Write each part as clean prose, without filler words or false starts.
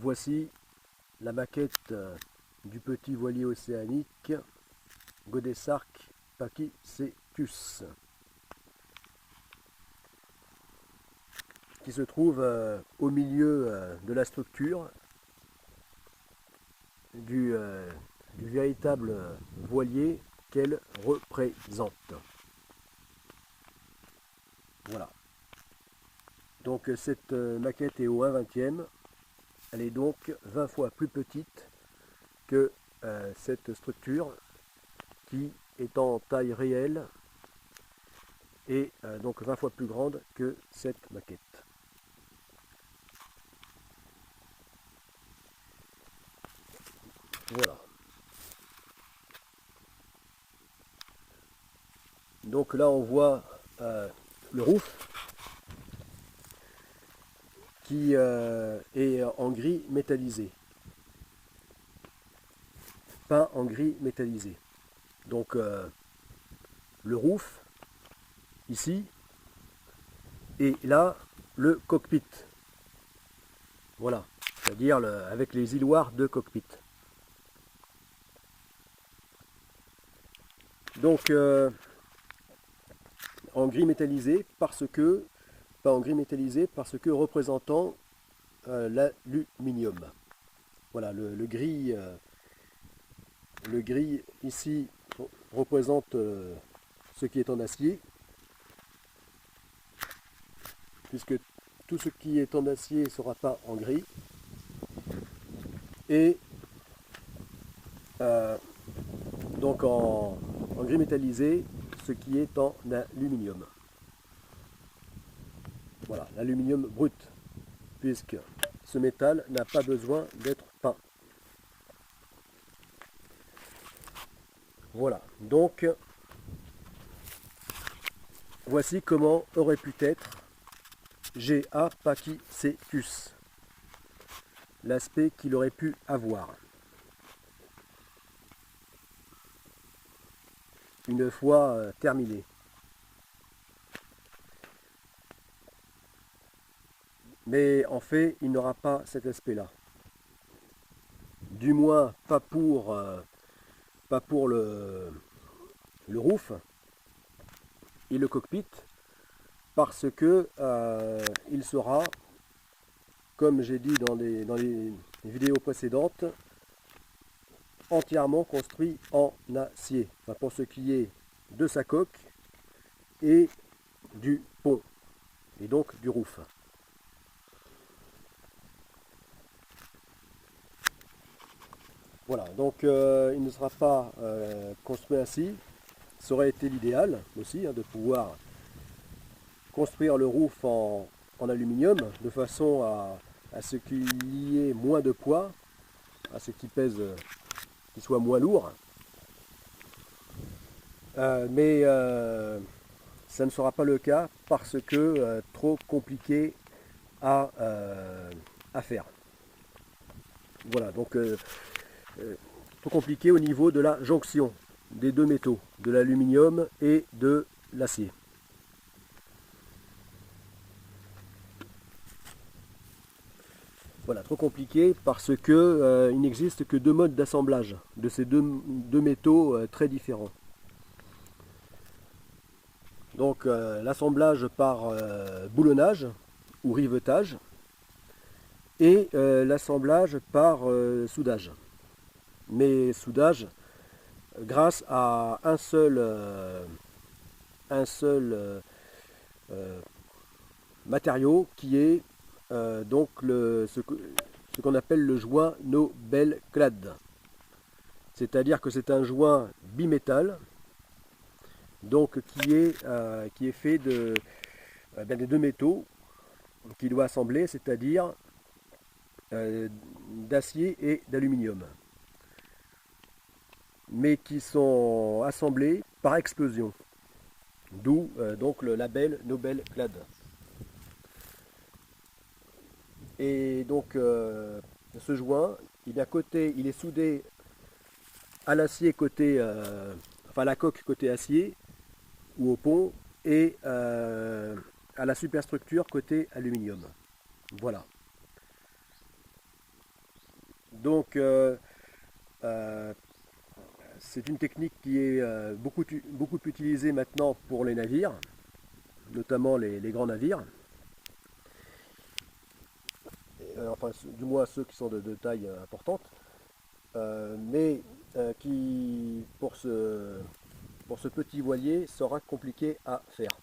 Voici la maquette du petit voilier océanique Godesarc pachycecus qui se trouve au milieu de la structure du véritable voilier qu'elle représente. Voilà. Donc cette maquette est au 1/20e. Elle est donc 20 fois plus petite que cette structure qui est en taille réelle et donc 20 fois plus grande que cette maquette. Voilà. Donc là on voit le roof qui est en gris métallisé. Peint en gris métallisé. Donc le roof ici et là le cockpit. Voilà, c'est-à-dire avec les îloirs de cockpit. Donc en gris métallisé parce que, pas en gris métallisé parce que représentant l'aluminium. Voilà, le gris ici représente ce qui est en acier, puisque tout ce qui est en acier sera peint en gris. Et donc en gris métallisé, ce qui est en aluminium. Voilà, l'aluminium brut, puisque ce métal n'a pas besoin d'être peint. Voilà, donc voici comment aurait pu être G.A. pachycecus, l'aspect qu'il aurait pu avoir. Une fois terminé. Mais en fait, il n'aura pas cet aspect-là. Du moins, pas pour le roof et le cockpit, parce que il sera, comme j'ai dit dans les vidéos précédentes, entièrement construit en acier. Enfin, pour ce qui est de sa coque et du pont, et donc du roof. Voilà, donc il ne sera pas construit ainsi. Ça aurait été l'idéal aussi de pouvoir construire le roof en aluminium de façon à ce qu'il y ait moins de poids, à ce qui pèse, qu'il soit moins lourd. Mais ça ne sera pas le cas parce que trop compliqué à faire. Voilà, donc trop compliqué au niveau de la jonction des deux métaux, de l'aluminium et de l'acier. Voilà, trop compliqué parce que il n'existe que deux modes d'assemblage de ces deux métaux très différents. Donc l'assemblage par boulonnage ou rivetage et l'assemblage par soudage. Mais soudage grâce à un seul matériau qui est donc ce qu'on appelle le joint Nobelclad. C'est-à-dire que c'est un joint bimétal, donc qui est fait des deux métaux qu'il doit assembler, c'est-à-dire d'acier et d'aluminium, mais qui sont assemblés par explosion, d'où donc le label Nobelclad. Et donc ce joint, il est soudé à l'acier côté, enfin à la coque côté acier ou au pont, et à la superstructure côté aluminium. Voilà. Donc c'est une technique qui est beaucoup utilisée maintenant pour les navires, notamment les grands navires, enfin du moins ceux qui sont de taille importante, mais qui pour ce petit voilier sera compliqué à faire.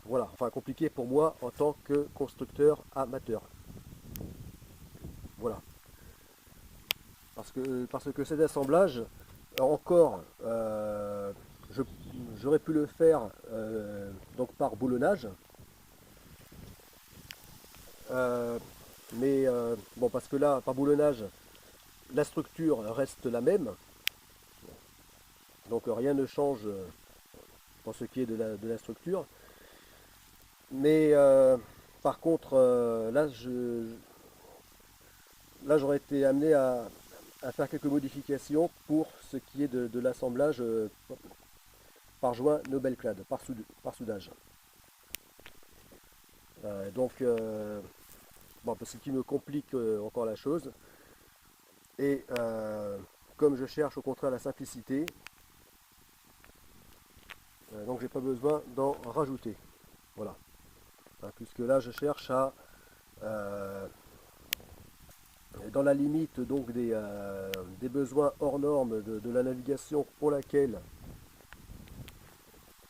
Voilà, enfin compliqué pour moi en tant que constructeur amateur. Voilà. Parce que cet assemblage, encore, j'aurais pu le faire donc par boulonnage. Euh, mais bon, parce que là, par boulonnage, la structure reste la même. Donc rien ne change pour ce qui est de la structure. Mais par contre, là j'aurais été amené à faire quelques modifications pour ce qui est de l'assemblage par joint Nobelclad, par soudage. Donc, bon, ce qui me complique encore la chose. Et comme je cherche au contraire la simplicité, donc j'ai pas besoin d'en rajouter. Voilà. Puisque là je cherche à dans la limite donc des besoins hors normes de la navigation pour laquelle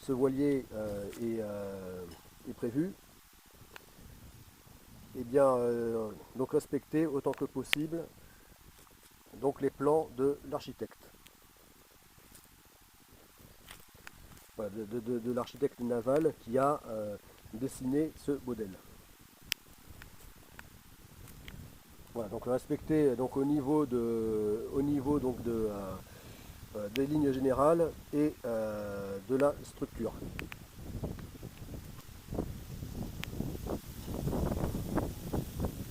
ce voilier est prévu, et bien donc respecter autant que possible donc les plans de l'architecte. Voilà, de l'architecte naval qui a dessiné ce modèle. Voilà, donc respecter donc au niveau donc des lignes générales et de la structure.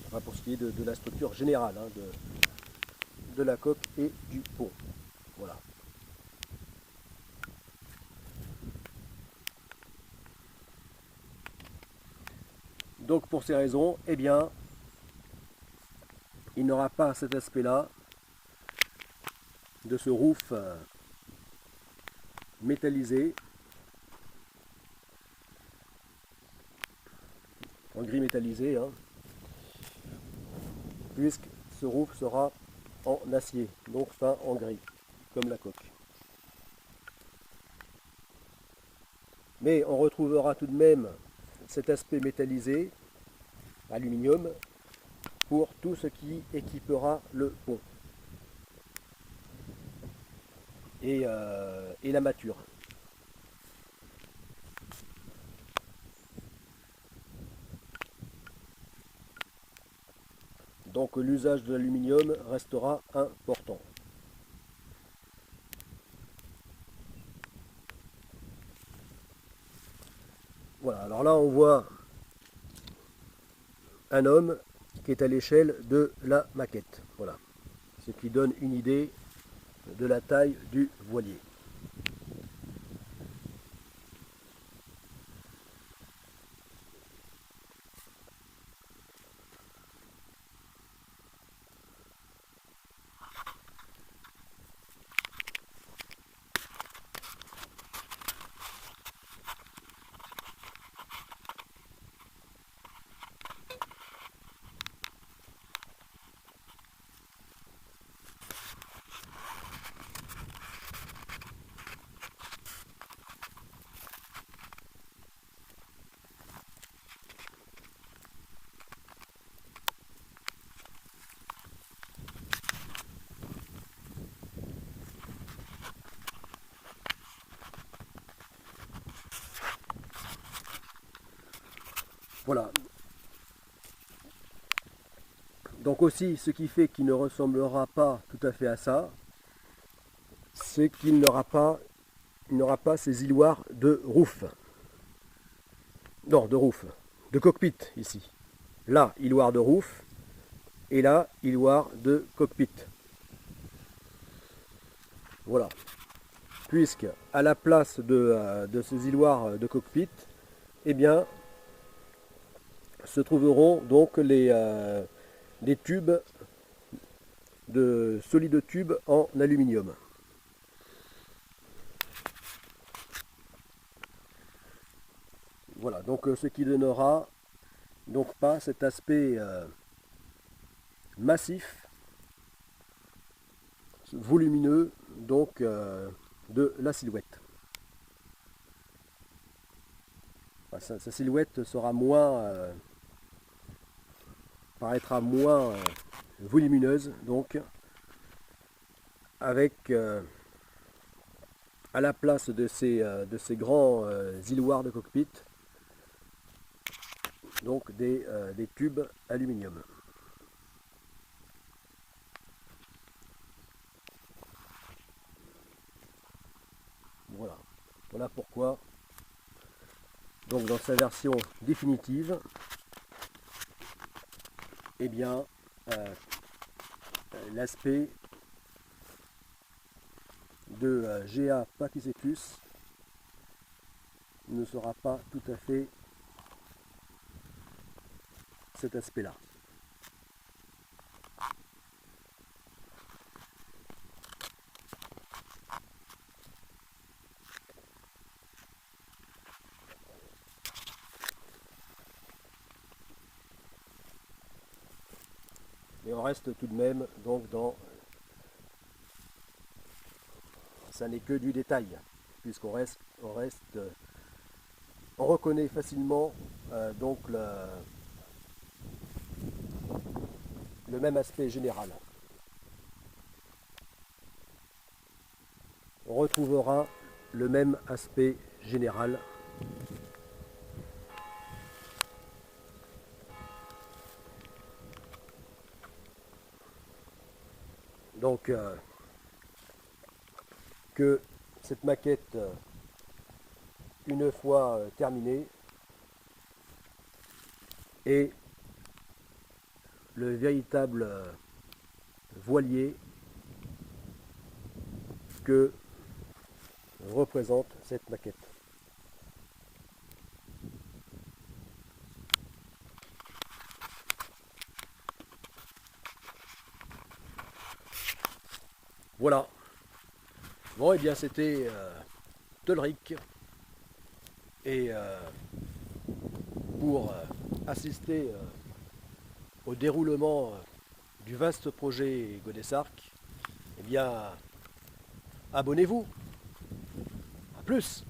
Enfin, pour ce qui est de la structure générale hein, de la coque et du pont. Voilà. Donc pour ces raisons, eh bien, il n'aura pas cet aspect-là de ce roof métallisé, en gris métallisé, hein, puisque ce roof sera en acier, donc peint en gris, comme la coque. Mais on retrouvera tout de même cet aspect métallisé, aluminium, pour tout ce qui équipera le pont et la mâture. Donc l'usage de l'aluminium restera important. Voilà, alors là on voit un homme qui est à l'échelle de la maquette. Voilà, ce qui donne une idée de la taille du voilier. Voilà. Donc aussi, ce qui fait qu'il ne ressemblera pas tout à fait à ça, c'est qu'il n'aura pas ces îloirs de roof. Non, de roof, de cockpit ici. Là, îloir de roof, et là, îloir de cockpit. Voilà. Puisque à la place de ces îloirs de cockpit, eh bien, se trouveront donc les tubes de solides tubes en aluminium. Voilà, donc ce qui donnera donc pas cet aspect massif, volumineux donc de la silhouette. Sa silhouette sera moins, paraîtra moins volumineuse, donc avec à la place de ces grands îloirs de cockpit, donc des tubes aluminium. Voilà, voilà pourquoi, donc dans sa version définitive, eh bien, l'aspect de GA Pachycetus ne sera pas tout à fait cet aspect-là. Et on reste tout de même donc dans, ça n'est que du détail, puisqu'on reste, on reconnaît facilement donc le même aspect général. On retrouvera le même aspect général. Donc que cette maquette, une fois terminée, est le véritable voilier que représente cette maquette. Voilà. Bon, et bien c'était Tolric. Et pour assister au déroulement du vaste projet Godessarc, eh bien, abonnez-vous. À plus.